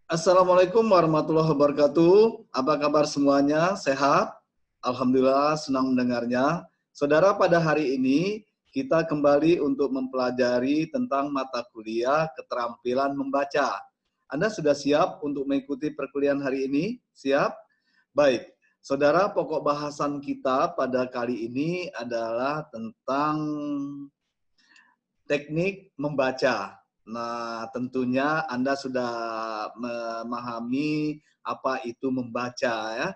Assalamualaikum warahmatullahi wabarakatuh. Apa kabar semuanya? Sehat? Alhamdulillah, senang mendengarnya. Saudara, pada hari ini kita kembali untuk mempelajari tentang mata kuliah keterampilan membaca. Anda sudah siap untuk mengikuti perkuliahan hari ini? Siap? Baik. Saudara, pokok bahasan kita pada kali ini adalah tentang teknik membaca. Nah, tentunya Anda sudah memahami apa itu membaca ya.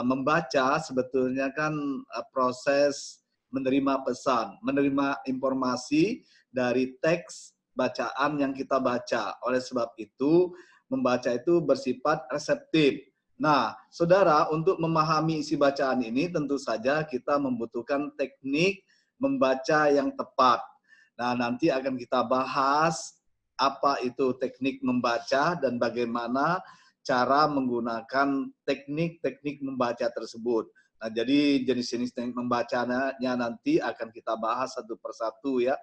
Membaca sebetulnya kan proses menerima pesan, menerima informasi dari teks bacaan yang kita baca. Oleh sebab itu, membaca itu bersifat reseptif. Nah, saudara, untuk memahami isi bacaan ini tentu saja kita membutuhkan teknik membaca yang tepat. Nah, nanti akan kita bahas apa itu teknik membaca dan bagaimana cara menggunakan teknik-teknik membaca tersebut. Nah, jadi jenis-jenis teknik membacanya nanti akan kita bahas satu persatu ya.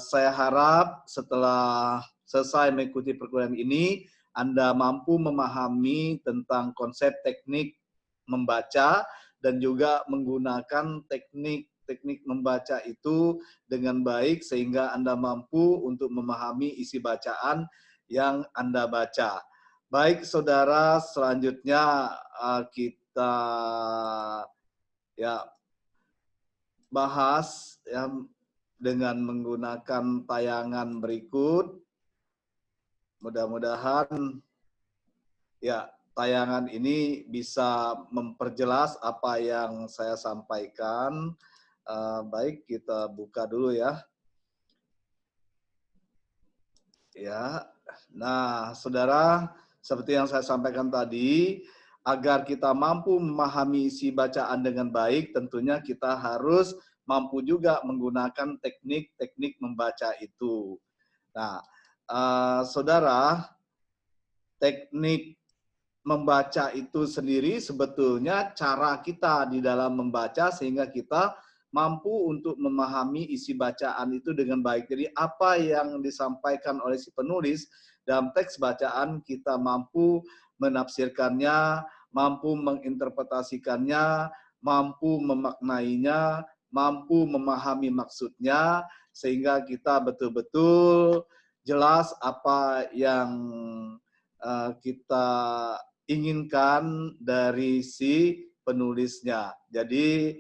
Saya harap setelah selesai mengikuti perkuliahan ini, Anda mampu memahami tentang konsep teknik membaca dan juga menggunakan teknik membaca itu dengan baik sehingga Anda mampu untuk memahami isi bacaan yang Anda baca. Baik saudara, selanjutnya kita ya bahas ya dengan menggunakan tayangan berikut. Mudah-mudahan ya tayangan ini bisa memperjelas apa yang saya sampaikan. Baik, kita buka dulu ya. Ya, nah saudara, seperti yang saya sampaikan tadi, agar kita mampu memahami isi bacaan dengan baik, tentunya kita harus mampu juga menggunakan teknik-teknik membaca itu. Nah, saudara, teknik membaca itu sendiri sebetulnya cara kita di dalam membaca sehingga kita mampu untuk memahami isi bacaan itu dengan baik. Jadi apa yang disampaikan oleh si penulis dalam teks bacaan kita mampu menafsirkannya, mampu menginterpretasikannya, mampu memaknainya, mampu memahami maksudnya sehingga kita betul-betul jelas apa yang kita inginkan dari si penulisnya. Jadi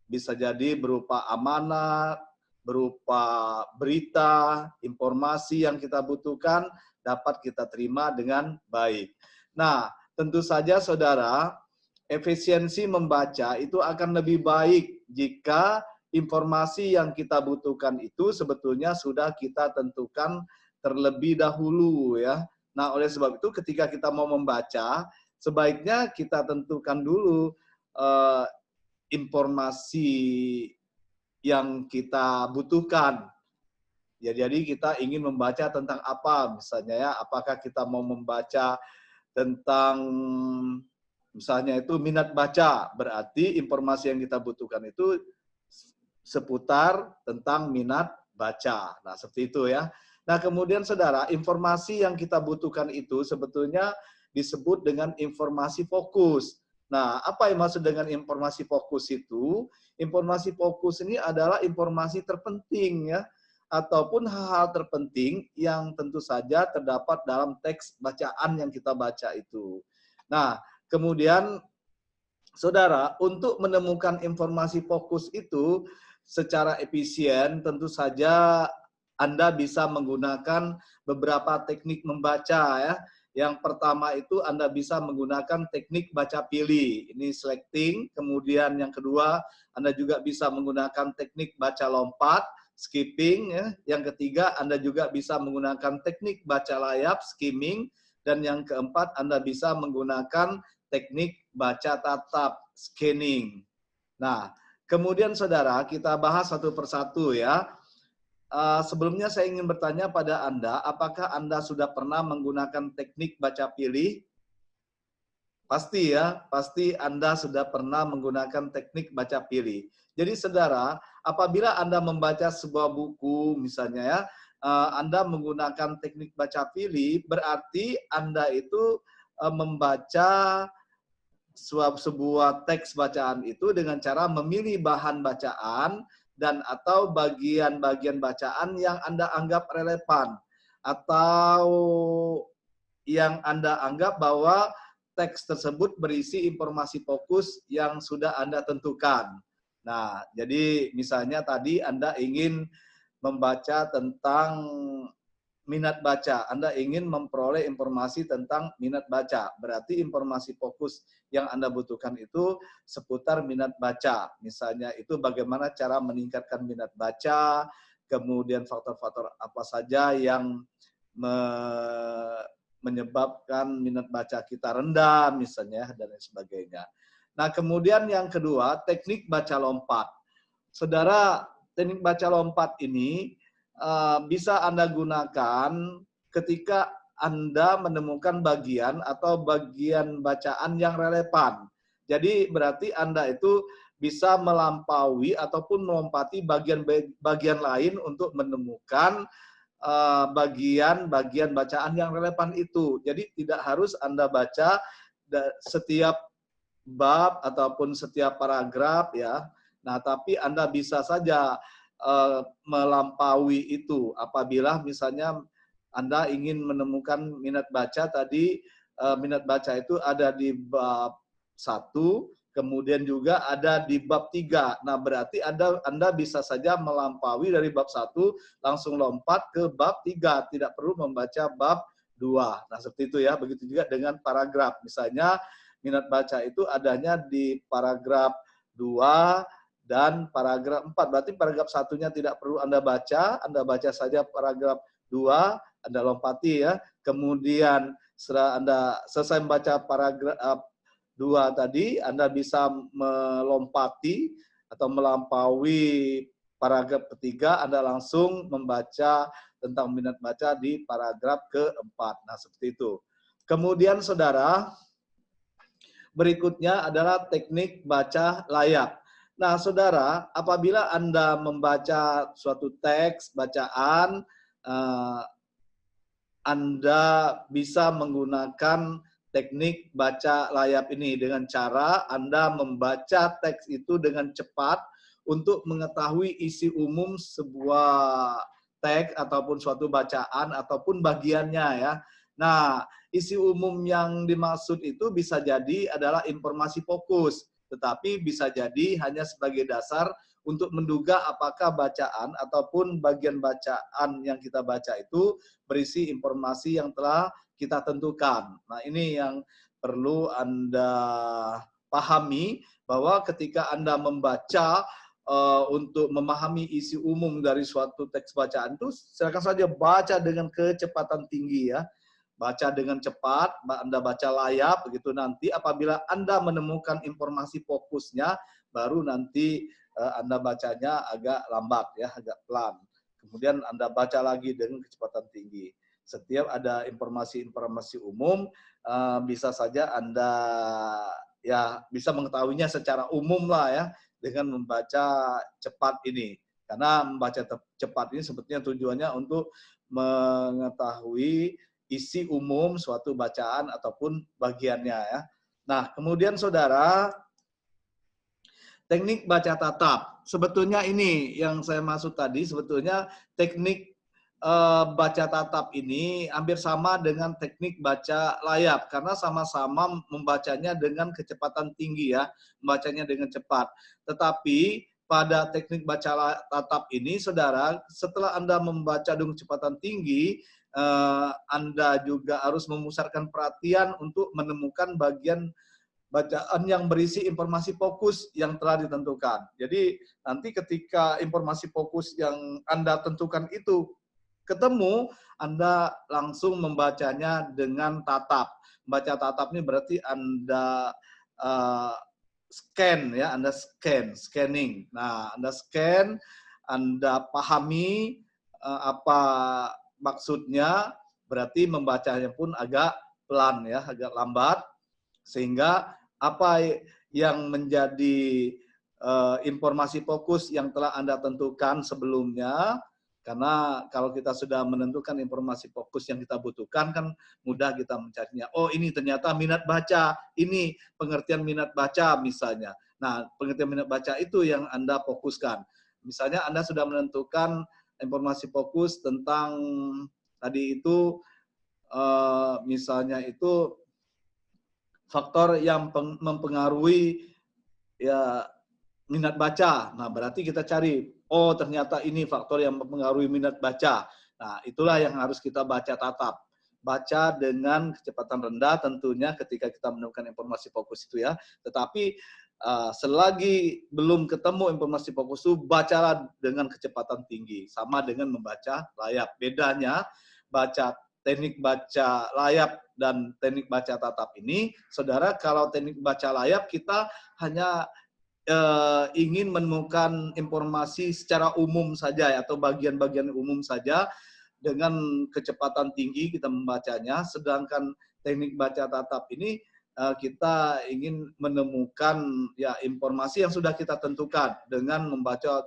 bisa jadi berupa amanat, berupa berita, informasi yang kita butuhkan dapat kita terima dengan baik. Nah, tentu saja saudara, efisiensi membaca itu akan lebih baik jika informasi yang kita butuhkan itu sebetulnya sudah kita tentukan terlebih dahulu ya. Nah, oleh sebab itu ketika kita mau membaca, sebaiknya kita tentukan dulu informasi yang kita butuhkan. Ya, jadi kita ingin membaca tentang apa misalnya ya, apakah kita mau membaca tentang misalnya itu minat baca, berarti informasi yang kita butuhkan itu seputar tentang minat baca. Nah, seperti itu ya. Nah, kemudian saudara, informasi yang kita butuhkan itu sebetulnya disebut dengan informasi fokus. Nah, apa yang maksud dengan informasi fokus itu? Informasi fokus ini adalah informasi terpenting ya, ataupun hal-hal terpenting yang tentu saja terdapat dalam teks bacaan yang kita baca itu. Nah, kemudian saudara, untuk menemukan informasi fokus itu secara efisien, tentu saja Anda bisa menggunakan beberapa teknik membaca ya. Yang pertama itu Anda bisa menggunakan teknik baca pilih, ini selecting. Kemudian yang kedua, Anda juga bisa menggunakan teknik baca lompat, skipping. Ya. Yang ketiga, Anda juga bisa menggunakan teknik baca layap, skimming. Dan yang keempat, Anda bisa menggunakan teknik baca tatap, scanning. Nah, kemudian saudara, kita bahas satu persatu ya. Sebelumnya saya ingin bertanya pada Anda, apakah Anda sudah pernah menggunakan teknik baca pilih? Pasti ya, pasti Anda sudah pernah menggunakan teknik baca pilih. Jadi saudara, apabila Anda membaca sebuah buku misalnya ya, Anda menggunakan teknik baca pilih, berarti Anda itu membaca sebuah teks bacaan itu dengan cara memilih bahan bacaan dan atau bagian-bagian bacaan yang Anda anggap relevan atau yang Anda anggap bahwa teks tersebut berisi informasi fokus yang sudah Anda tentukan. Nah, jadi misalnya tadi Anda ingin membaca tentang minat baca. Anda ingin memperoleh informasi tentang minat baca. Berarti informasi fokus yang Anda butuhkan itu seputar minat baca. Misalnya itu bagaimana cara meningkatkan minat baca, kemudian faktor-faktor apa saja yang menyebabkan minat baca kita rendah, misalnya, dan lain sebagainya. Nah, kemudian yang kedua, teknik baca lompat. Saudara, teknik baca lompat ini bisa Anda gunakan ketika Anda menemukan bagian atau bagian bacaan yang relevan. Jadi berarti Anda itu bisa melampaui ataupun melompati bagian-bagian lain untuk menemukan bagian-bagian bacaan yang relevan itu. Jadi tidak harus Anda baca setiap bab ataupun setiap paragraf ya. Nah, tapi Anda bisa saja melampaui itu apabila misalnya Anda ingin menemukan minat baca tadi, minat baca itu ada di bab 1, kemudian juga ada di bab 3. Nah, berarti Anda bisa saja melampaui dari bab 1 langsung lompat ke bab 3, tidak perlu membaca bab 2. Nah, seperti itu ya. Begitu juga dengan paragraf. Misalnya minat baca itu adanya di paragraf 2 dan paragraf 4. Berarti paragraf 1-nya tidak perlu Anda baca saja paragraf 2, Anda lompati ya. Kemudian setelah Anda selesai membaca paragraf 2 tadi, Anda bisa melompati atau melampaui paragraf ketiga, Anda langsung membaca tentang minat baca di paragraf keempat. Nah, seperti itu. Kemudian saudara, berikutnya adalah teknik baca layap. Nah, saudara, apabila Anda membaca suatu teks bacaan, Anda bisa menggunakan teknik baca layap ini dengan cara Anda membaca teks itu dengan cepat untuk mengetahui isi umum sebuah teks ataupun suatu bacaan ataupun bagiannya ya. Nah, isi umum yang dimaksud itu bisa jadi adalah informasi fokus, tetapi bisa jadi hanya sebagai dasar untuk menduga apakah bacaan ataupun bagian bacaan yang kita baca itu berisi informasi yang telah kita tentukan. Nah, ini yang perlu Anda pahami, bahwa ketika Anda membaca untuk memahami isi umum dari suatu teks bacaan itu, silakan saja baca dengan kecepatan tinggi ya. Baca dengan cepat, Anda baca layap, begitu nanti apabila Anda menemukan informasi fokusnya, baru nanti Anda bacanya agak lambat ya, agak pelan. Kemudian Anda baca lagi dengan kecepatan tinggi. Setiap ada informasi-informasi umum, bisa saja Anda ya bisa mengetahuinya secara umum lah ya, dengan membaca cepat ini. Karena membaca cepat ini sebetulnya tujuannya untuk mengetahui isi umum suatu bacaan ataupun bagiannya ya. Nah, kemudian saudara, teknik baca tatap. Sebetulnya ini yang saya maksud tadi, sebetulnya teknik baca tatap ini hampir sama dengan teknik baca layap, karena sama-sama membacanya dengan kecepatan tinggi ya, membacanya dengan cepat. Tetapi pada teknik baca tatap ini, saudara, setelah Anda membaca dengan kecepatan tinggi, Anda juga harus memusatkan perhatian untuk menemukan bagian bacaan yang berisi informasi fokus yang telah ditentukan. Jadi nanti ketika informasi fokus yang Anda tentukan itu ketemu, Anda langsung membacanya dengan tatap. Membaca tatap ini berarti Anda scan ya, Anda scanning. Nah, Anda scan, Anda pahami apa maksudnya, berarti membacanya pun agak pelan ya, agak lambat, sehingga apa yang menjadi informasi fokus yang telah Anda tentukan sebelumnya Karena kalau kita sudah menentukan informasi fokus yang kita butuhkan, kan mudah kita mencarinya. Oh, ini ternyata minat baca, ini pengertian minat baca misalnya. Nah, pengertian minat baca itu yang Anda fokuskan. Misalnya Anda sudah menentukan informasi fokus tentang tadi itu, misalnya itu faktor yang mempengaruhi ya minat baca. Nah, berarti kita cari, oh ternyata ini faktor yang mempengaruhi minat baca. Nah, itulah yang harus kita baca tatap. Baca dengan kecepatan rendah tentunya ketika kita menemukan informasi fokus itu ya. Tetapi selagi belum ketemu informasi fokus itu, bacalah dengan kecepatan tinggi. Sama dengan membaca layap. Bedanya, teknik baca layap dan teknik baca tatap ini, saudara, kalau teknik baca layap kita hanya ingin menemukan informasi secara umum saja ya, atau bagian-bagian umum saja dengan kecepatan tinggi kita membacanya, sedangkan teknik baca tatap ini kita ingin menemukan ya informasi yang sudah kita tentukan dengan membaca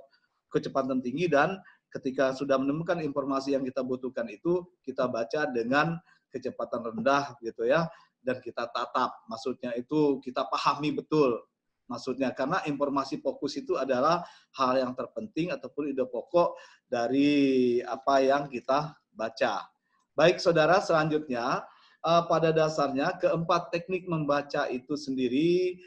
kecepatan tinggi, dan ketika sudah menemukan informasi yang kita butuhkan itu kita baca dengan kecepatan rendah gitu ya, dan kita tatap, maksudnya itu kita pahami betul maksudnya, karena informasi fokus itu adalah hal yang terpenting ataupun ide pokok dari apa yang kita baca. Baik saudara, selanjutnya pada dasarnya keempat teknik membaca itu sendiri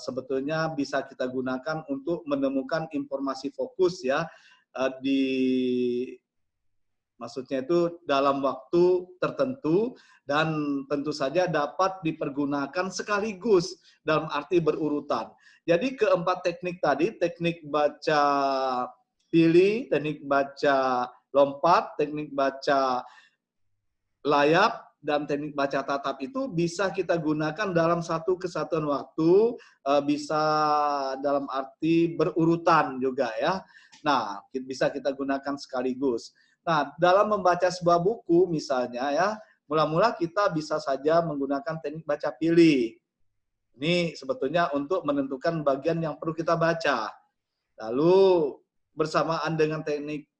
sebetulnya bisa kita gunakan untuk menemukan informasi fokus ya, maksudnya itu dalam waktu tertentu, dan tentu saja dapat dipergunakan sekaligus dalam arti berurutan. Jadi keempat teknik tadi, teknik baca pilih, teknik baca lompat, teknik baca layap, dan teknik baca tatap itu bisa kita gunakan dalam satu kesatuan waktu, bisa dalam arti berurutan juga ya. Nah, bisa kita gunakan sekaligus. Nah, dalam membaca sebuah buku misalnya ya, mula-mula kita bisa saja menggunakan teknik baca pilih. Ini sebetulnya untuk menentukan bagian yang perlu kita baca. Lalu bersamaan dengan teknik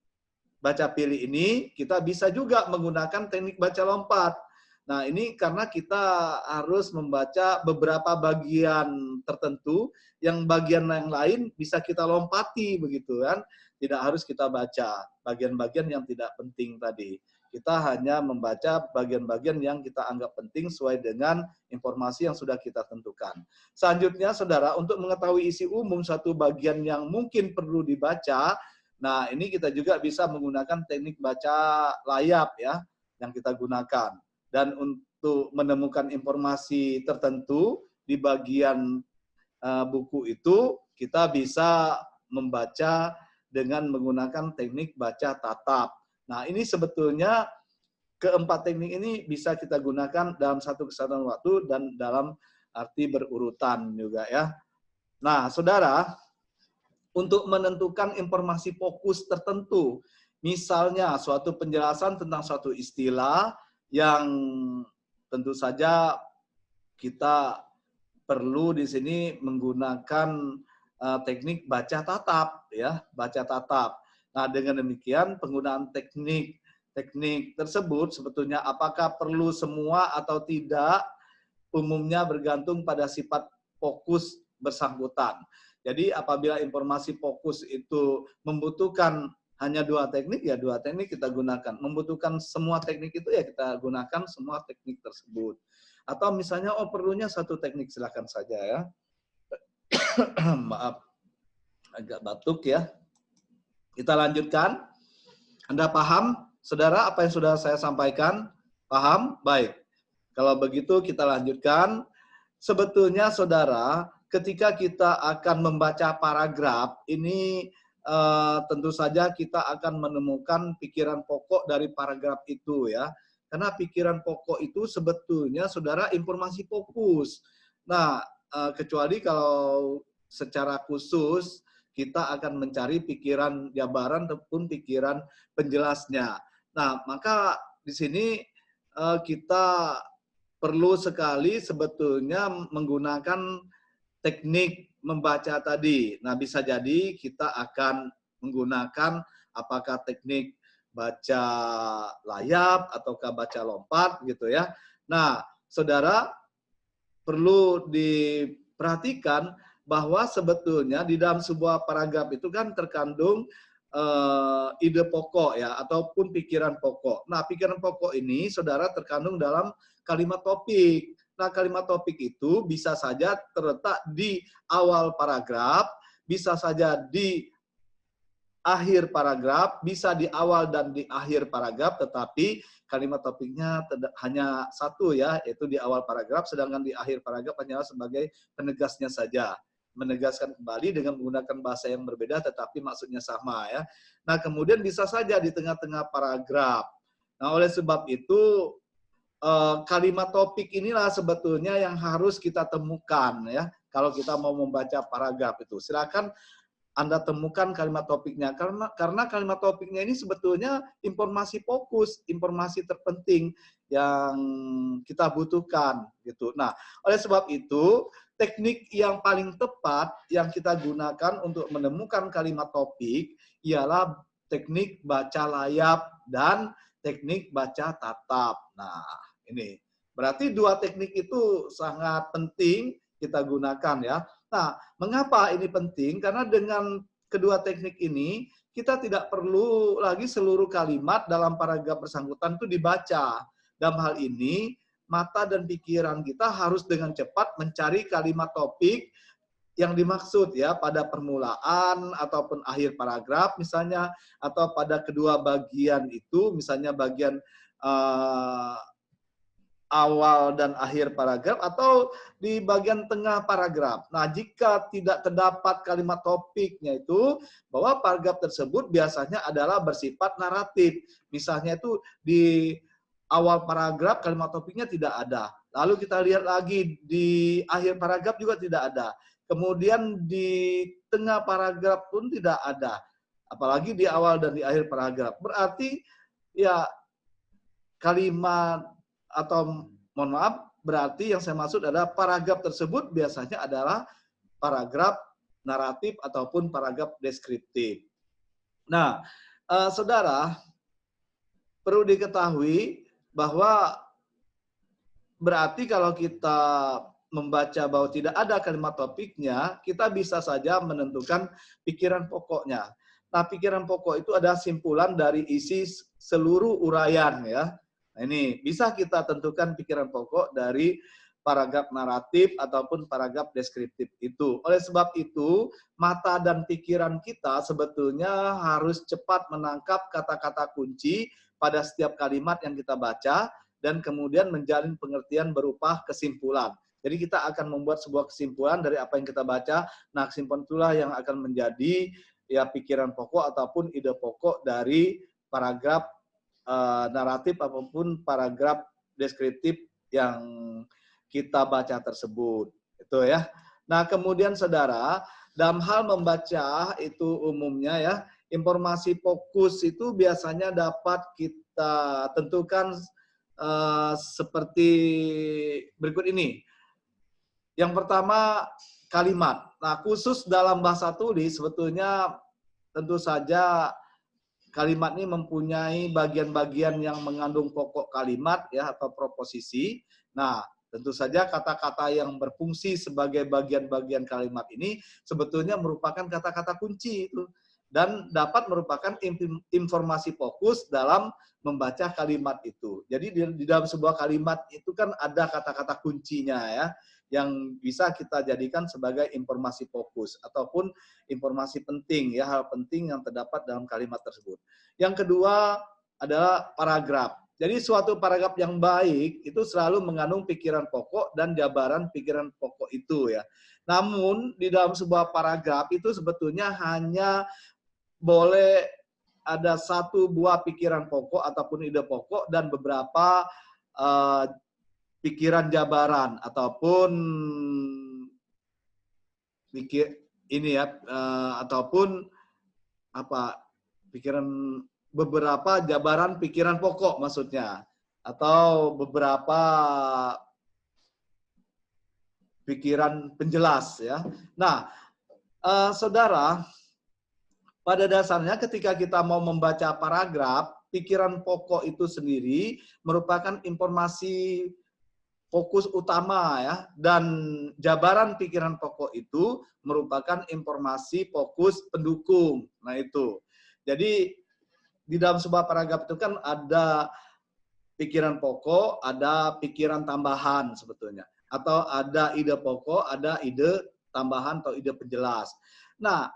baca pilih ini, kita bisa juga menggunakan teknik baca lompat. Nah, ini karena kita harus membaca beberapa bagian tertentu, yang bagian yang lain bisa kita lompati begitu kan. Tidak harus kita baca bagian-bagian yang tidak penting tadi. Kita hanya membaca bagian-bagian yang kita anggap penting sesuai dengan informasi yang sudah kita tentukan. Selanjutnya, saudara, untuk mengetahui isi umum satu bagian yang mungkin perlu dibaca, nah ini kita juga bisa menggunakan teknik baca layap ya, yang kita gunakan. Dan untuk menemukan informasi tertentu di bagian buku itu, kita bisa membaca dengan menggunakan teknik baca tatap. Nah, ini sebetulnya keempat teknik ini bisa kita gunakan dalam satu kesatuan waktu dan dalam arti berurutan juga ya. Nah, saudara, untuk menentukan informasi fokus tertentu, misalnya suatu penjelasan tentang suatu istilah yang tentu saja kita perlu di sini menggunakan teknik baca tatap ya, baca tatap. Nah, dengan demikian penggunaan teknik tersebut sebetulnya apakah perlu semua atau tidak, umumnya bergantung pada sifat fokus bersangkutan. Jadi apabila informasi fokus itu membutuhkan hanya dua teknik, ya dua teknik kita gunakan. Membutuhkan semua teknik itu, ya kita gunakan semua teknik tersebut. Atau misalnya, oh perlunya satu teknik, silakan saja ya. Maaf, agak batuk ya. Kita lanjutkan. Anda paham, saudara, apa yang sudah saya sampaikan? Paham? Baik. Kalau begitu kita lanjutkan. Sebetulnya saudara, ketika kita akan membaca paragraf, ini tentu saja kita akan menemukan pikiran pokok dari paragraf itu ya. Karena pikiran pokok itu sebetulnya saudara informasi fokus. Nah, kecuali kalau secara khusus kita akan mencari pikiran jabaran ataupun pikiran penjelasnya. Nah, maka di sini kita perlu sekali sebetulnya menggunakan teknik membaca tadi. Nah, bisa jadi kita akan menggunakan apakah teknik baca layap ataukah baca lompat gitu ya. Nah, saudara perlu diperhatikan bahwa sebetulnya di dalam sebuah paragraf itu kan terkandung ide pokok ya ataupun pikiran pokok. Nah, pikiran pokok ini saudara terkandung dalam kalimat topik. Nah, kalimat topik itu bisa saja terletak di awal paragraf, bisa saja di akhir paragraf, bisa di awal dan di akhir paragraf, tetapi kalimat topiknya hanya satu ya, yaitu di awal paragraf, sedangkan di akhir paragraf hanya sebagai penegasnya saja. Menegaskan kembali dengan menggunakan bahasa yang berbeda, tetapi maksudnya sama ya. Nah, kemudian bisa saja di tengah-tengah paragraf. Nah, oleh sebab itu, kalimat topik inilah sebetulnya yang harus kita temukan ya, kalau kita mau membaca paragraf itu. Silakan Anda temukan kalimat topiknya karena kalimat topiknya ini sebetulnya informasi fokus, informasi terpenting yang kita butuhkan gitu. Nah, oleh sebab itu teknik yang paling tepat yang kita gunakan untuk menemukan kalimat topik ialah teknik baca layap dan teknik baca tatap. Nah, ini berarti dua teknik itu sangat penting kita gunakan ya. Nah, mengapa ini penting? Karena dengan kedua teknik ini, kita tidak perlu lagi seluruh kalimat dalam paragraf bersangkutan itu dibaca. Dalam hal ini, mata dan pikiran kita harus dengan cepat mencari kalimat topik yang dimaksud ya pada permulaan ataupun akhir paragraf misalnya, atau pada kedua bagian itu, misalnya bagian awal dan akhir paragraf atau di bagian tengah paragraf. Nah, jika tidak terdapat kalimat topiknya itu, bahwa paragraf tersebut biasanya adalah bersifat naratif. Misalnya itu di awal paragraf kalimat topiknya tidak ada. Lalu kita lihat lagi di akhir paragraf juga tidak ada. Kemudian di tengah paragraf pun tidak ada. Apalagi di awal dan di akhir paragraf. Berarti ya kalimat atau mohon maaf, berarti yang saya maksud adalah paragraf tersebut biasanya adalah paragraf naratif ataupun paragraf deskriptif. Nah, saudara, perlu diketahui bahwa berarti kalau kita membaca bahwa tidak ada kalimat topiknya, kita bisa saja menentukan pikiran pokoknya. Nah, pikiran pokok itu adalah simpulan dari isi seluruh uraian ya. Nah, ini bisa kita tentukan pikiran pokok dari paragraf naratif ataupun paragraf deskriptif itu. Oleh sebab itu, mata dan pikiran kita sebetulnya harus cepat menangkap kata-kata kunci pada setiap kalimat yang kita baca dan kemudian menjalin pengertian berupa kesimpulan. Jadi kita akan membuat sebuah kesimpulan dari apa yang kita baca. Nah, kesimpulan itulah yang akan menjadi ya pikiran pokok ataupun ide pokok dari paragraf naratif ataupun paragraf deskriptif yang kita baca tersebut. Itu ya. Nah, kemudian saudara, dalam hal membaca itu umumnya ya, informasi fokus itu biasanya dapat kita tentukan seperti berikut ini. Yang pertama, kalimat. Nah, khusus dalam bahasa tulis sebetulnya tentu saja kalimat ini mempunyai bagian-bagian yang mengandung pokok kalimat ya atau proposisi. Nah, tentu saja kata-kata yang berfungsi sebagai bagian-bagian kalimat ini sebetulnya merupakan kata-kata kunci itu dan dapat merupakan informasi fokus dalam membaca kalimat itu. Jadi di dalam sebuah kalimat itu kan ada kata-kata kuncinya ya yang bisa kita jadikan sebagai informasi fokus ataupun informasi penting ya, hal penting yang terdapat dalam kalimat tersebut. Yang kedua adalah paragraf. Jadi suatu paragraf yang baik itu selalu mengandung pikiran pokok dan jabaran pikiran pokok itu ya. Namun di dalam sebuah paragraf itu sebetulnya hanya boleh ada satu buah pikiran pokok ataupun ide pokok dan beberapa pikiran jabaran ataupun pikir ini ya ataupun apa pikiran beberapa jabaran pikiran pokok maksudnya atau beberapa pikiran penjelas ya. Nah, saudara, pada dasarnya ketika kita mau membaca paragraf, pikiran pokok itu sendiri merupakan informasi fokus utama ya, dan jabaran pikiran pokok itu merupakan informasi fokus pendukung. Nah itu. Jadi di dalam sebuah paragraf itu kan ada pikiran pokok, ada pikiran tambahan sebetulnya. Atau ada ide pokok, ada ide tambahan atau ide penjelas. Nah,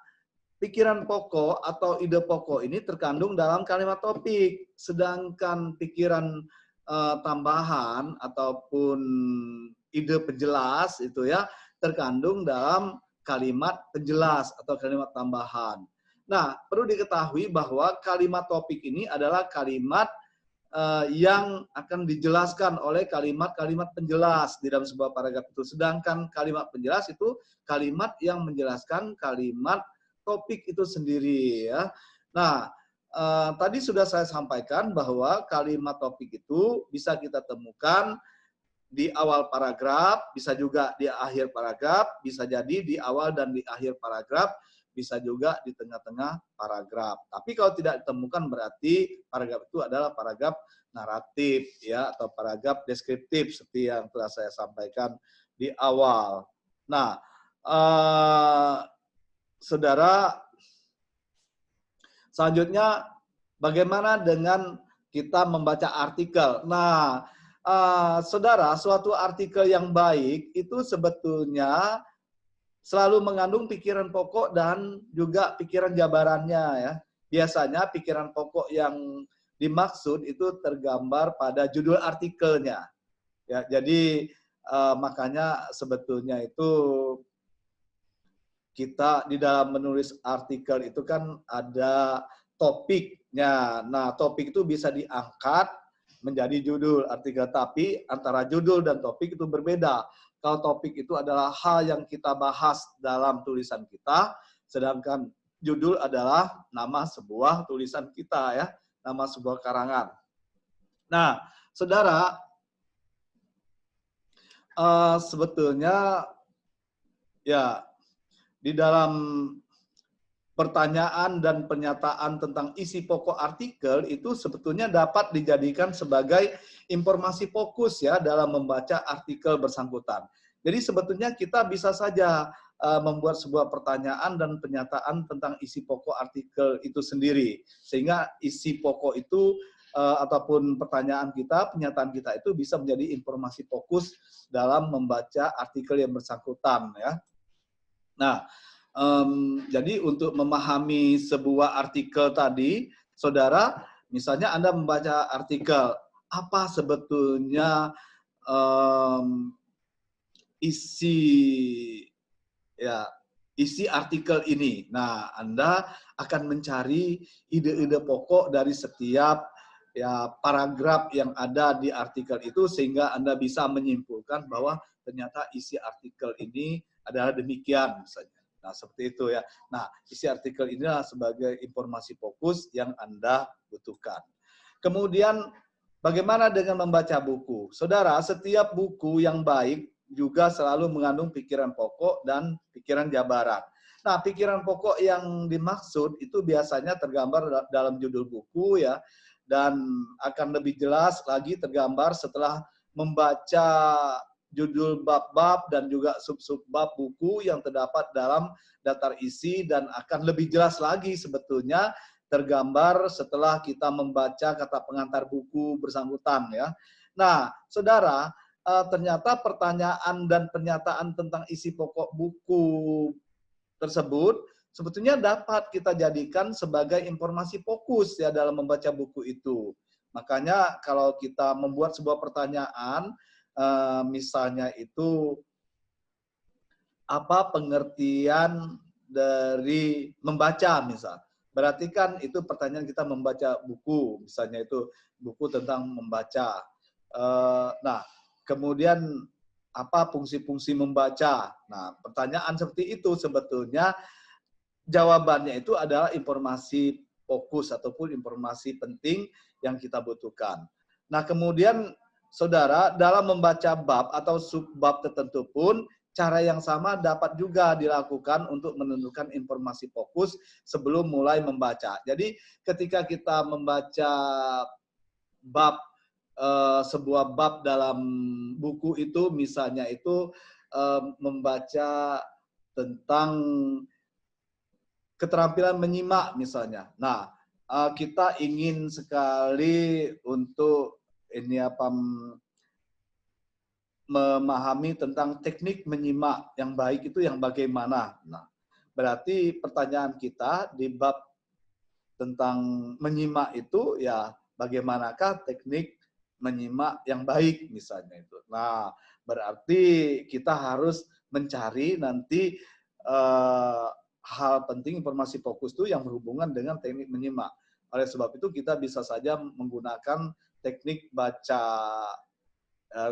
pikiran pokok atau ide pokok ini terkandung dalam kalimat topik, sedangkan pikiran tambahan ataupun ide penjelas itu ya terkandung dalam kalimat penjelas atau kalimat tambahan. Nah, perlu diketahui bahwa kalimat topik ini adalah kalimat yang akan dijelaskan oleh kalimat-kalimat penjelas di dalam sebuah paragraf itu. Sedangkan kalimat penjelas itu kalimat yang menjelaskan kalimat topik itu sendiri ya. Nah, tadi sudah saya sampaikan bahwa kalimat topik itu bisa kita temukan di awal paragraf, bisa juga di akhir paragraf, bisa jadi di awal dan di akhir paragraf, bisa juga di tengah-tengah paragraf. Tapi kalau tidak ditemukan berarti paragraf itu adalah paragraf naratif ya atau paragraf deskriptif seperti yang telah saya sampaikan di awal. Nah, saudara, selanjutnya bagaimana dengan kita membaca artikel? Nah, saudara, suatu artikel yang baik itu sebetulnya selalu mengandung pikiran pokok dan juga pikiran jabarannya ya. Biasanya pikiran pokok yang dimaksud itu tergambar pada judul artikelnya. Ya, jadi makanya sebetulnya itu kita di dalam menulis artikel itu kan ada topiknya. Nah, topik itu bisa diangkat menjadi judul artikel, tapi antara judul dan topik itu berbeda. Kalau topik itu adalah hal yang kita bahas dalam tulisan kita, sedangkan judul adalah nama sebuah tulisan kita ya, nama sebuah karangan. Nah, saudara, sebetulnya ya di dalam pertanyaan dan pernyataan tentang isi pokok artikel itu sebetulnya dapat dijadikan sebagai informasi fokus ya dalam membaca artikel bersangkutan. Jadi sebetulnya kita bisa saja membuat sebuah pertanyaan dan pernyataan tentang isi pokok artikel itu sendiri. Sehingga isi pokok itu ataupun pertanyaan kita, pernyataan kita itu bisa menjadi informasi fokus dalam membaca artikel yang bersangkutan ya. Nah, jadi untuk memahami sebuah artikel tadi, saudara, misalnya Anda membaca artikel, apa sebetulnya isi artikel ini? Nah, Anda akan mencari ide-ide pokok dari setiap ya paragraf yang ada di artikel itu sehingga Anda bisa menyimpulkan bahwa ternyata isi artikel ini adalah demikian misalnya. Nah, seperti itu ya. Nah, isi artikel inilah sebagai informasi fokus yang Anda butuhkan. Kemudian, bagaimana dengan membaca buku? Saudara, setiap buku yang baik juga selalu mengandung pikiran pokok dan pikiran jabaran. Nah, pikiran pokok yang dimaksud itu biasanya tergambar dalam judul buku ya, dan akan lebih jelas lagi tergambar setelah membaca judul bab-bab dan juga sub-sub bab buku yang terdapat dalam daftar isi dan akan lebih jelas lagi sebetulnya tergambar setelah kita membaca kata pengantar buku bersangkutan ya. Nah, saudara, ternyata pertanyaan dan pernyataan tentang isi pokok buku tersebut sebetulnya dapat kita jadikan sebagai informasi fokus ya dalam membaca buku itu. Makanya kalau kita membuat sebuah pertanyaan, misalnya itu apa pengertian dari membaca misal. Berarti kan itu pertanyaan kita membaca buku, misalnya itu buku tentang membaca. Nah, kemudian apa fungsi-fungsi membaca? Nah, pertanyaan seperti itu sebetulnya jawabannya itu adalah informasi fokus ataupun informasi penting yang kita butuhkan. Nah, kemudian saudara, dalam membaca bab atau subbab tertentu pun cara yang sama dapat juga dilakukan untuk menentukan informasi fokus sebelum mulai membaca. Jadi ketika kita membaca bab sebuah bab dalam buku itu, misalnya itu membaca tentang keterampilan menyimak misalnya. Nah, kita ingin sekali untuk ini apa memahami tentang teknik menyimak yang baik itu yang bagaimana. Nah, berarti pertanyaan kita di bab tentang menyimak itu ya bagaimanakah teknik menyimak yang baik misalnya itu. Nah, berarti kita harus mencari nanti hal penting informasi fokus itu yang berhubungan dengan teknik menyimak. Oleh sebab itu kita bisa saja menggunakan teknik baca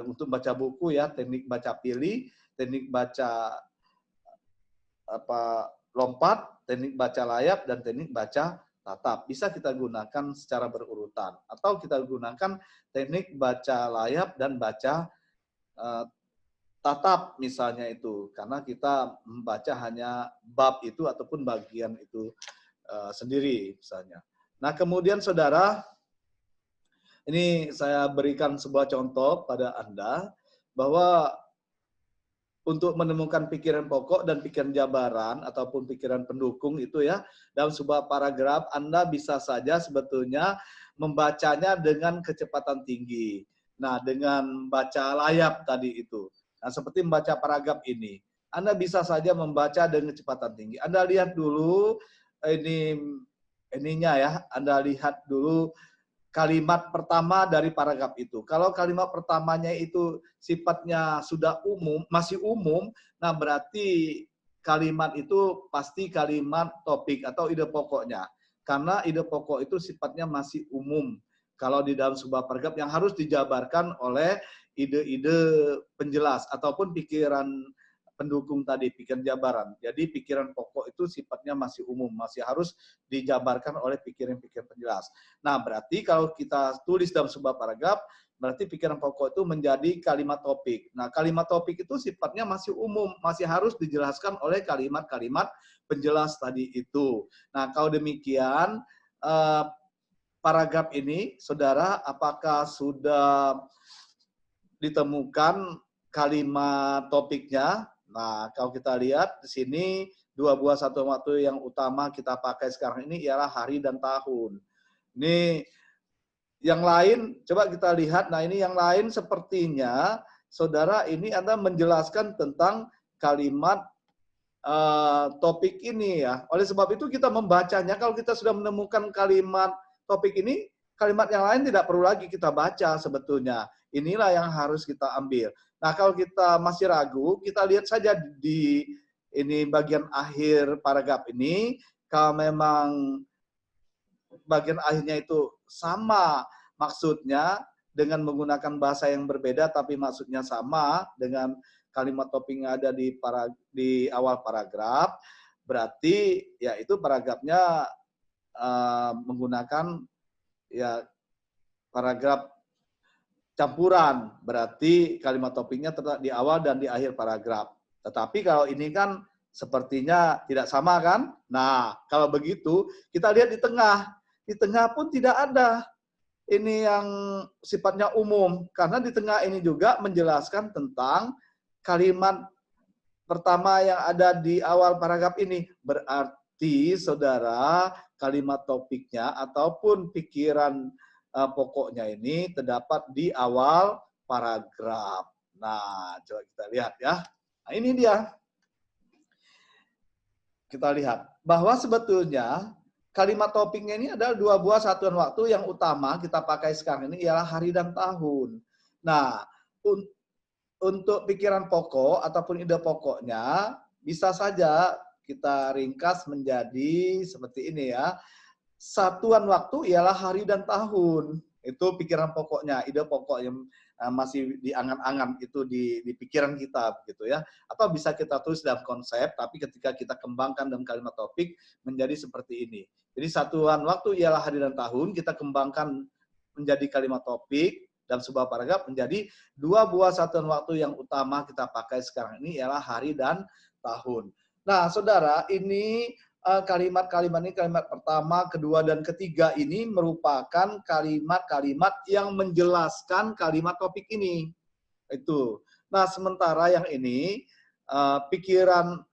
untuk baca buku ya, teknik baca pilih, teknik baca lompat, teknik baca layap, dan teknik baca tatap. Bisa kita gunakan secara berurutan. Atau kita gunakan teknik baca layap dan baca tatap misalnya itu. Karena kita membaca hanya bab itu ataupun bagian itu sendiri misalnya. Nah kemudian saudara, ini saya berikan sebuah contoh pada Anda bahwa untuk menemukan pikiran pokok dan pikiran jabaran ataupun pikiran pendukung itu ya, dalam sebuah paragraf Anda bisa saja sebetulnya membacanya dengan kecepatan tinggi. Nah, dengan baca layap tadi itu. Nah, seperti membaca paragraf ini. Anda bisa saja membaca dengan kecepatan tinggi. Anda lihat dulu ininya ya, Anda lihat dulu kalimat pertama dari paragraf itu. Kalau kalimat pertamanya itu sifatnya sudah umum, masih umum, nah berarti kalimat itu pasti kalimat topik atau ide pokoknya. Karena ide pokok itu sifatnya masih umum. Kalau di dalam sebuah paragraf yang harus dijabarkan oleh ide-ide penjelas ataupun pikiran pendukung tadi, pikiran jabaran. Jadi pikiran pokok itu sifatnya masih umum, masih harus dijabarkan oleh pikiran-pikiran penjelas. Nah, berarti kalau kita tulis dalam sebuah paragraf, berarti pikiran pokok itu menjadi kalimat topik. Nah, kalimat topik itu sifatnya masih umum, masih harus dijelaskan oleh kalimat-kalimat penjelas tadi itu. Nah, kalau demikian, paragraf ini, saudara, apakah sudah ditemukan kalimat topiknya? Nah, kalau kita lihat di sini, dua buah satuan waktu yang utama kita pakai sekarang ini ialah hari dan tahun. Ini yang lain, coba kita lihat. Nah, ini yang lain sepertinya, saudara, ini Anda menjelaskan tentang kalimat topik ini ya. Oleh sebab itu kita membacanya, kalau kita sudah menemukan kalimat topik ini, kalimat yang lain tidak perlu lagi kita baca sebetulnya. Inilah yang harus kita ambil. Nah, kalau kita masih ragu, kita lihat saja di ini bagian akhir paragraf ini. Kalau memang bagian akhirnya itu sama maksudnya dengan menggunakan bahasa yang berbeda tapi maksudnya sama dengan kalimat topik yang ada di awal paragraf, berarti ya itu paragrafnya menggunakan ya paragraf campuran, berarti kalimat topiknya terletak di awal dan di akhir paragraf. Tetapi kalau ini kan sepertinya tidak sama kan? Nah, kalau begitu kita lihat di tengah. Di tengah pun tidak ada ini yang sifatnya umum. Karena di tengah ini juga menjelaskan tentang kalimat pertama yang ada di awal paragraf ini. Berarti, saudara, kalimat topiknya ataupun pikiran pokoknya ini terdapat di awal paragraf. Nah, coba kita lihat ya. Nah, ini dia. Kita lihat bahwa sebetulnya kalimat topiknya ini adalah dua buah satuan waktu yang utama kita pakai sekarang ini ialah hari dan tahun. Nah, untuk pikiran pokok ataupun ide pokoknya bisa saja kita ringkas menjadi seperti ini ya. Satuan waktu ialah hari dan tahun. Itu pikiran pokoknya, ide pokok yang masih diangan-angan itu di pikiran kita gitu ya. Atau bisa kita tulis dalam konsep, tapi ketika kita kembangkan dalam kalimat topik menjadi seperti ini. Jadi satuan waktu ialah hari dan tahun, kita kembangkan menjadi kalimat topik. dalam sebuah paragraf menjadi dua buah satuan waktu yang utama kita pakai sekarang ini ialah hari dan tahun. Nah, saudara, ini kalimat-kalimat ini, kalimat pertama, kedua, dan ketiga ini merupakan kalimat-kalimat yang menjelaskan kalimat topik ini. Itu. Nah, sementara yang ini pikiran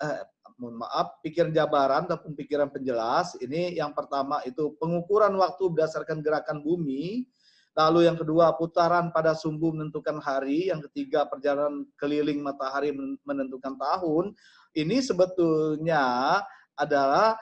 jabaran ataupun pikiran penjelas. Ini yang pertama itu pengukuran waktu berdasarkan gerakan bumi. Lalu yang kedua putaran pada sumbu menentukan hari. Yang ketiga perjalanan keliling matahari menentukan tahun. Ini sebetulnya adalah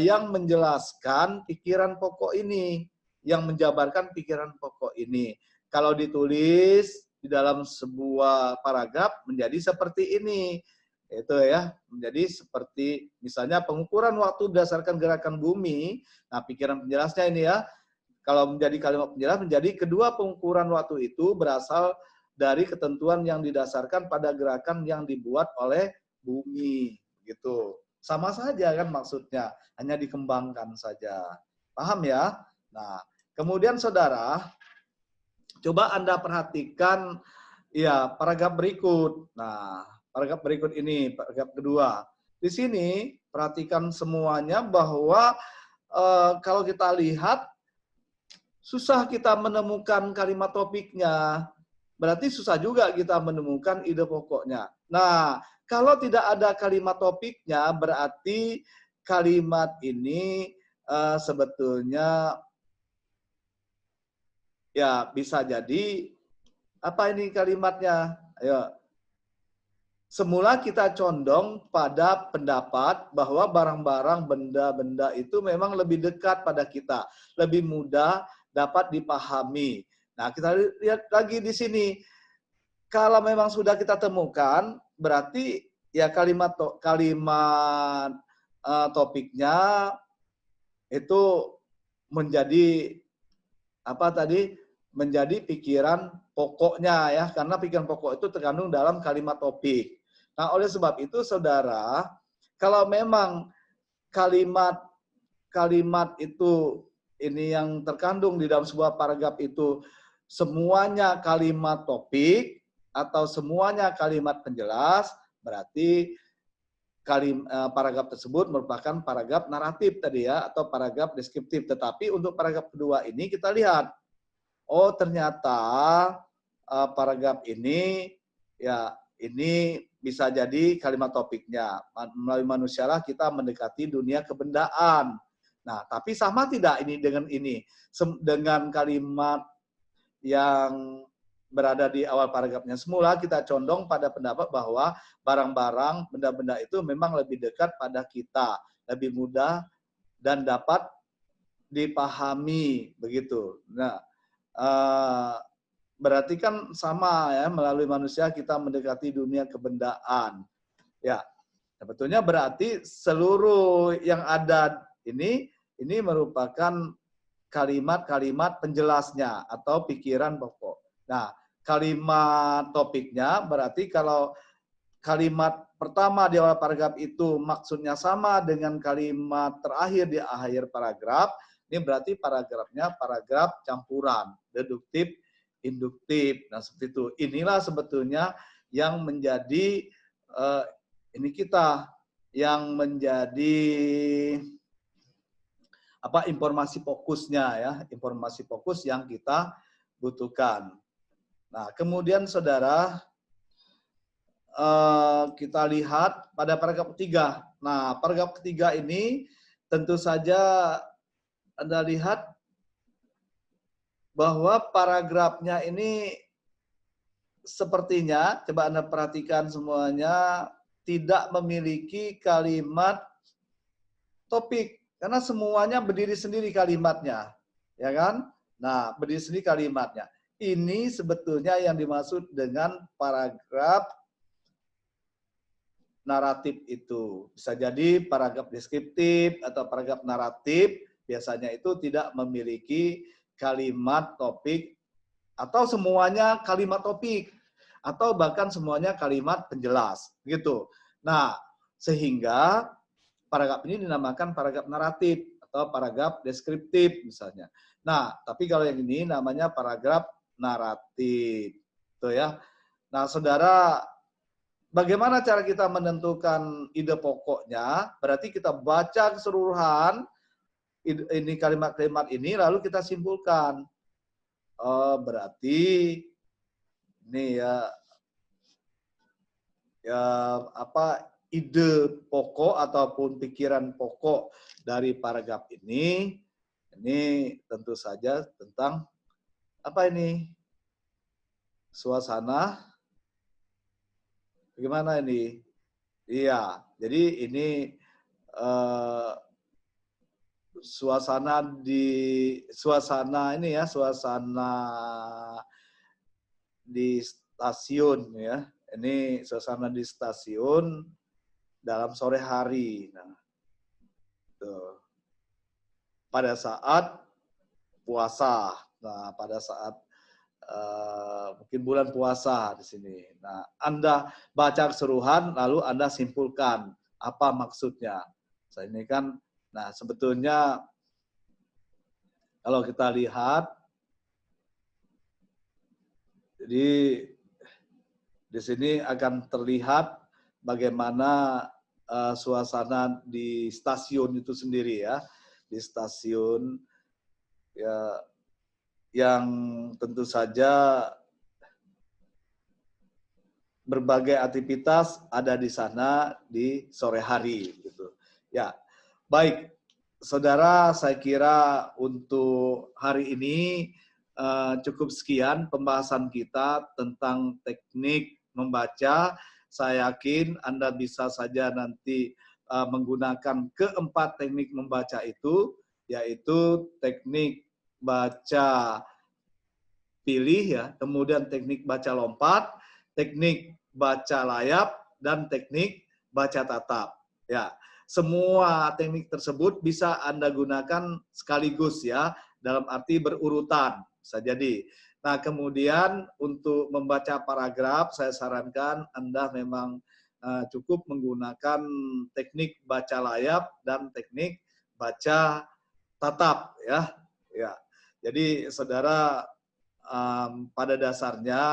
yang menjelaskan pikiran pokok ini, yang menjabarkan pikiran pokok ini. Kalau ditulis di dalam sebuah paragraf menjadi seperti ini. Itu ya, menjadi seperti misalnya pengukuran waktu berdasarkan gerakan bumi. Nah, pikiran penjelasnya ini ya, kalau menjadi kalimat penjelas menjadi kedua pengukuran waktu itu berasal dari ketentuan yang didasarkan pada gerakan yang dibuat oleh bumi, gitu. Sama saja kan maksudnya, hanya dikembangkan saja. Paham ya? Nah, kemudian saudara, coba Anda perhatikan ya paragraf berikut. Nah, paragraf berikut ini, paragraf kedua. Di sini perhatikan semuanya bahwa kalau kita lihat susah kita menemukan kalimat topiknya. Berarti susah juga kita menemukan ide pokoknya. Nah, kalau tidak ada kalimat topiknya, berarti kalimat ini sebetulnya ya bisa jadi apa ini kalimatnya? Ayo. Semula kita condong pada pendapat bahwa barang-barang, benda-benda itu memang lebih dekat pada kita, lebih mudah dapat dipahami. Nah, kita lihat lagi di sini. Kalau memang sudah kita temukan, berarti ya kalimat topiknya itu menjadi apa tadi? Menjadi pikiran pokoknya ya, karena pikiran pokok itu terkandung dalam kalimat topik. Nah, oleh sebab itu saudara, kalau memang kalimat itu ini yang terkandung di dalam sebuah paragraf itu semuanya kalimat topik atau semuanya kalimat penjelas, berarti paragraf tersebut merupakan paragraf naratif tadi ya, atau paragraf deskriptif. Tetapi untuk paragraf kedua ini kita lihat, oh ternyata paragraf ini ya ini bisa jadi kalimat topiknya. Melalui manusialah kita mendekati dunia kebendaan. Nah, tapi sama tidak ini dengan ini? Dengan kalimat yang berada di awal paragrafnya. Semula kita condong pada pendapat bahwa barang-barang, benda-benda itu memang lebih dekat pada kita. Lebih mudah dan dapat dipahami. Begitu. Nah, berarti kan sama ya, melalui manusia kita mendekati dunia kebendaan. Ya, sebetulnya berarti seluruh yang ada ini merupakan kalimat-kalimat penjelasnya atau pikiran pokok. Nah, kalimat topiknya berarti kalau kalimat pertama di awal paragraf itu maksudnya sama dengan kalimat terakhir di akhir paragraf, ini berarti paragrafnya paragraf campuran, deduktif, induktif. Nah, seperti itu. Inilah sebetulnya yang menjadi ini kita yang menjadi apa informasi fokusnya ya, informasi fokus yang kita butuhkan. Nah, kemudian saudara kita lihat pada paragraf ketiga. Nah, paragraf ketiga ini tentu saja Anda lihat bahwa paragrafnya ini sepertinya, coba Anda perhatikan semuanya, tidak memiliki kalimat topik. Karena semuanya berdiri sendiri kalimatnya. Ya kan? Nah, berdiri sendiri kalimatnya. Ini sebetulnya yang dimaksud dengan paragraf naratif itu. Bisa jadi paragraf deskriptif atau paragraf naratif, biasanya itu tidak memiliki kalimat topik atau semuanya kalimat topik atau bahkan semuanya kalimat penjelas gitu. Nah, sehingga paragraf ini dinamakan paragraf naratif atau paragraf deskriptif misalnya. Nah, tapi kalau yang ini namanya paragraf naratif. Tuh ya. Nah, saudara, bagaimana cara kita menentukan ide pokoknya? Berarti kita baca keseluruhan ini kalimat-kalimat ini, lalu kita simpulkan. Oh, berarti ini ya apa ide pokok ataupun pikiran pokok dari paragraf ini tentu saja tentang apa ini? Suasana. Bagaimana ini? Iya, jadi ini suasana di stasiun ya. Ini suasana di stasiun dalam sore hari. Nah, tuh. Pada saat puasa. Nah, pada saat mungkin bulan puasa di sini. Nah, Anda baca keseluruhan, lalu Anda simpulkan apa maksudnya. Nah, ini kan, nah sebetulnya kalau kita lihat, jadi di sini akan terlihat bagaimana suasana di stasiun itu sendiri ya, di stasiun ya, yang tentu saja berbagai aktivitas ada di sana di sore hari gitu. Ya, baik, saudara, saya kira untuk hari ini cukup sekian pembahasan kita tentang teknik membaca. Saya yakin Anda bisa saja nanti menggunakan keempat teknik membaca itu, yaitu teknik baca pilih ya, kemudian teknik baca lompat, teknik baca layap, dan teknik baca tatap. Ya, semua teknik tersebut bisa Anda gunakan sekaligus ya, dalam arti berurutan bisa jadi. Nah, kemudian untuk membaca paragraf, saya sarankan Anda memang cukup menggunakan teknik baca layap dan teknik baca tatap ya. Ya. Jadi saudara pada dasarnya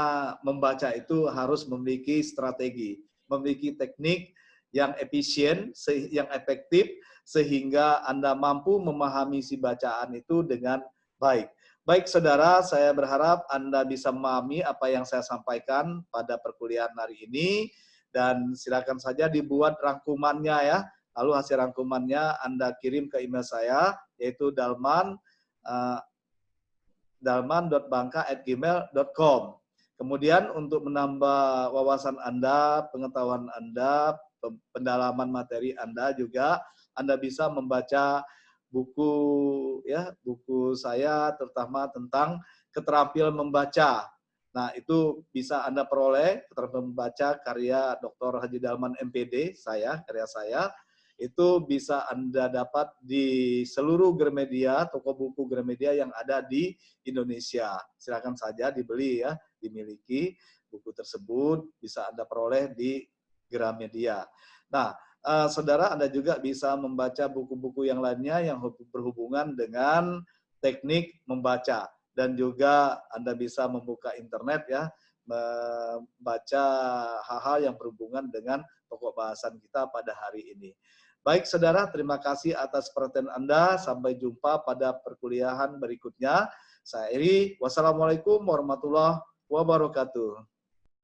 membaca itu harus memiliki strategi, memiliki teknik yang efisien, yang efektif, sehingga Anda mampu memahami si bacaan itu dengan baik. Baik saudara, saya berharap Anda bisa memahami apa yang saya sampaikan pada perkuliahan hari ini, dan silakan saja dibuat rangkumannya ya. Lalu hasil rangkumannya Anda kirim ke email saya, yaitu dalman.bangka@gmail.com. Kemudian untuk menambah wawasan Anda, pengetahuan Anda, pendalaman materi Anda juga, Anda bisa membaca buku ya, buku saya terutama tentang keterampilan membaca. Nah, itu bisa Anda peroleh keterampilan membaca karya Dr. Haji Dalman MPD, karya saya. Itu bisa Anda dapat di seluruh Gramedia, toko buku Gramedia yang ada di Indonesia. Silakan saja dibeli ya, dimiliki buku tersebut bisa Anda peroleh di Gramedia. Nah, saudara, Anda juga bisa membaca buku-buku yang lainnya yang berhubungan dengan teknik membaca, dan juga Anda bisa membuka internet ya, membaca hal-hal yang berhubungan dengan pokok bahasan kita pada hari ini. Baik saudara, terima kasih atas perhatian Anda. Sampai jumpa pada perkuliahan berikutnya. Saya Eri, wassalamualaikum warahmatullahi wabarakatuh.